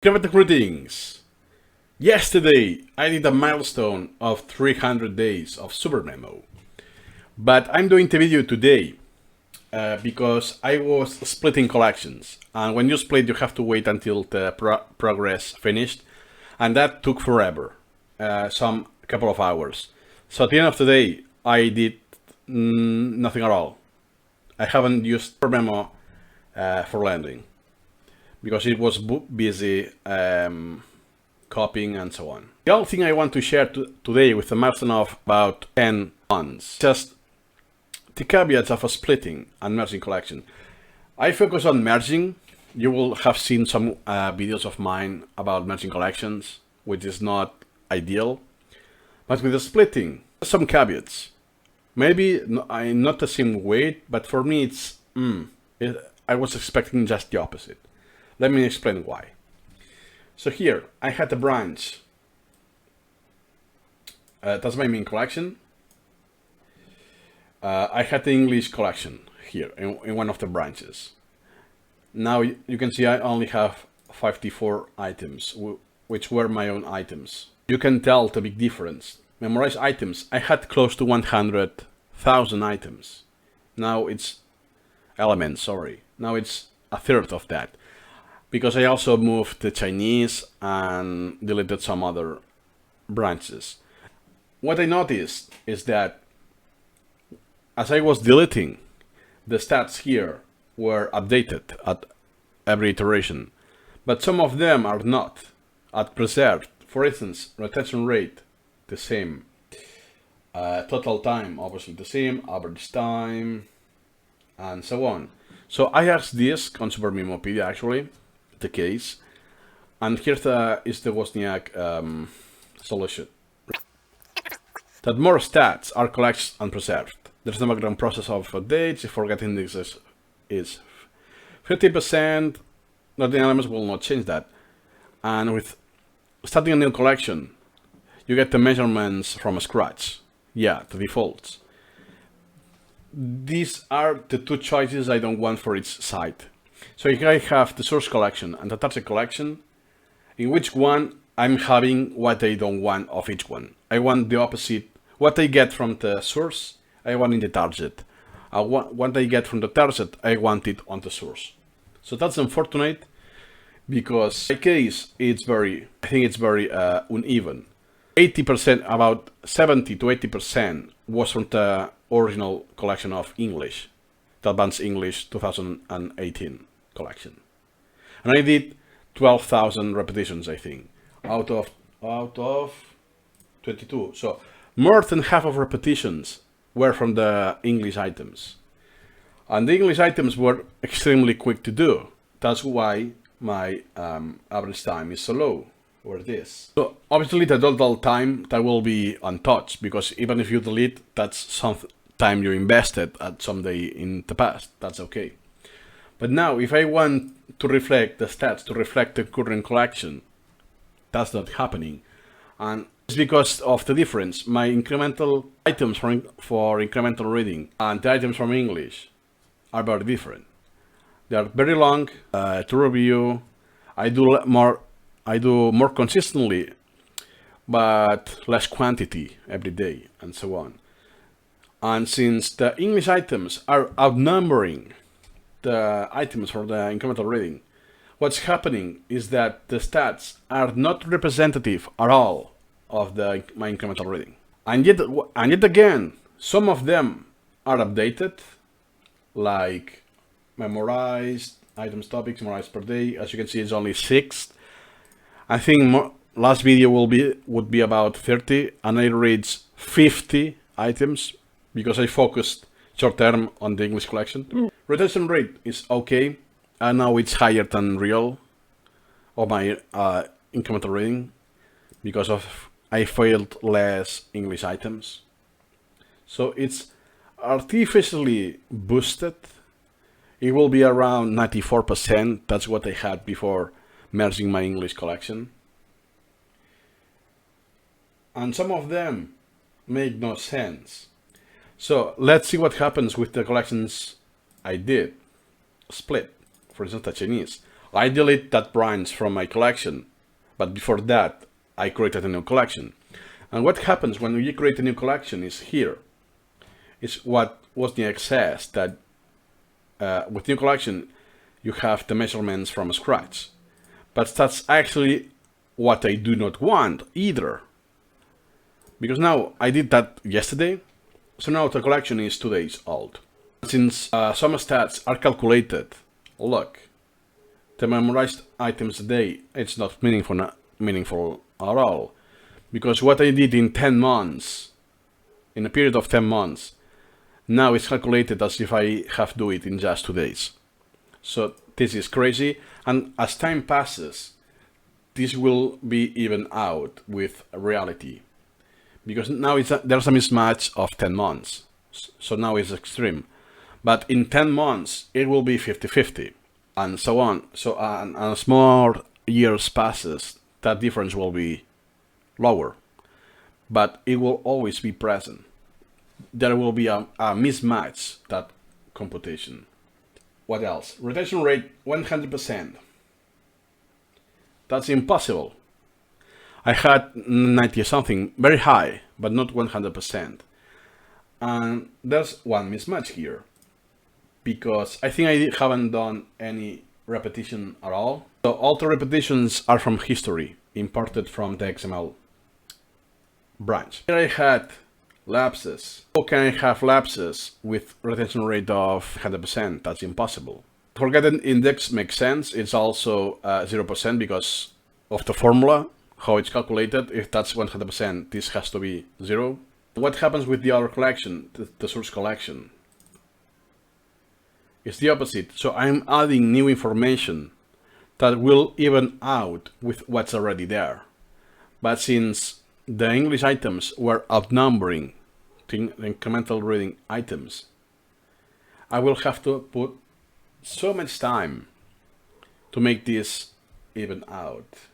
Incremental greetings! Yesterday I did a milestone of 300 days of SuperMemo, but I'm doing the video today because I was splitting collections, and when you split you have to wait until the progress finished, and that took forever, some couple of hours. So at the end of the day I did nothing at all. I haven't used SuperMemo for landing, because it was busy copying and so on. The only thing I want to share today with a milestone of about 10 months, just the caveats of a splitting and merging collection. I focus on merging. You will have seen some videos of mine about merging collections, which is not ideal. But with the splitting, some caveats. Maybe not the same weight, but for me it's, I was expecting just the opposite. Let me explain why. So here, I had a branch. That's my main collection. I had the English collection here in one of the branches. Now you can see I only have 54 items, which were my own items. You can tell the big difference. Memorized items, I had close to 100,000 items. Now it's elements, sorry. Now it's a third of that, because I also moved the Chinese and deleted some other branches. What I noticed is that as I was deleting, the stats here were updated at every iteration, but some of them are not at preserved. For instance, retention rate, the same. Total time, obviously the same. Average time, and so on. So I asked this on SuperMemo actually, the case, and here is the Wozniak solution. That more stats are collected and preserved. There's no background process of dates. If forget indexes is 50%, nothing elements will not change that. And with starting a new collection, you get the measurements from scratch. Yeah, the defaults. These are the two choices I don't want for each site. So if I have the source collection and the target collection, in which one I'm having what I don't want of each one. I want the opposite. What I get from the source, I want in the target. What I get from the target, I want it on the source. So that's unfortunate, because in my case, I think it's very uneven. 80%, about 70 to 80% was from the original collection of English, the Advanced English 2018 collection. And I did 12,000 repetitions, I think, out of 22. So more than half of repetitions were from the English items. And the English items were extremely quick to do. That's why my average time is so low, or this. So obviously the total time, that will be untouched, because even if you delete, that's some time you invested at some day in the past. That's okay. But now if I want to reflect the stats, to reflect the current collection, that's not happening. And it's because of the difference. My incremental items for incremental reading and the items from English are very different. They are very long to review. I do more consistently, but less quantity every day, and so on. And since the English items are outnumbering the items for the incremental reading, what's happening is that the stats are not representative at all of my incremental reading. And yet again, some of them are updated, like memorized items, topics memorized per day. As you can see, it's only 6. I think last video would be about 30, and I reached 50 items because I focused short term on the English collection. Retention rate is okay, and now it's higher than real of my incremental reading, because of I failed less English items. So it's artificially boosted. It will be around 94%. That's what I had before merging my English collection. And some of them make no sense. So let's see what happens with the collections I did split. For instance, the Chinese. I delete that branch from my collection, but before that, I created a new collection. And what happens when you create a new collection is here. It's what Wozniak says, that with new collection, you have the measurements from scratch. But that's actually what I do not want either. Because now I did that yesterday, so now the collection is 2 days old. Since some stats are calculated, look, the memorized items a day, it's not meaningful at all. Because what I did in 10 months, in a period of 10 months, now it's calculated as if I have to do it in just 2 days. So this is crazy, and as time passes, this will be even out with reality. Because now there's a mismatch of 10 months, so now it's extreme. But in 10 months, it will be 50-50, and so on. So as more years passes, that difference will be lower, but it will always be present. There will be a mismatch, that computation. What else? Retention rate 100%. That's impossible. I had 90 something, very high, but not 100%. And there's one mismatch here, because I think I haven't done any repetition at all. So all the repetitions are from history, imported from the XML branch. Here I had lapses. How can I have lapses with retention rate of 100%? That's impossible. Forgotten index makes sense. It's also 0% because of the formula, how it's calculated. If that's 100%, this has to be 0. What happens with the other collection, the source collection? It's the opposite. So I'm adding new information that will even out with what's already there. But since the English items were outnumbering the incremental reading items, I will have to put so much time to make this even out.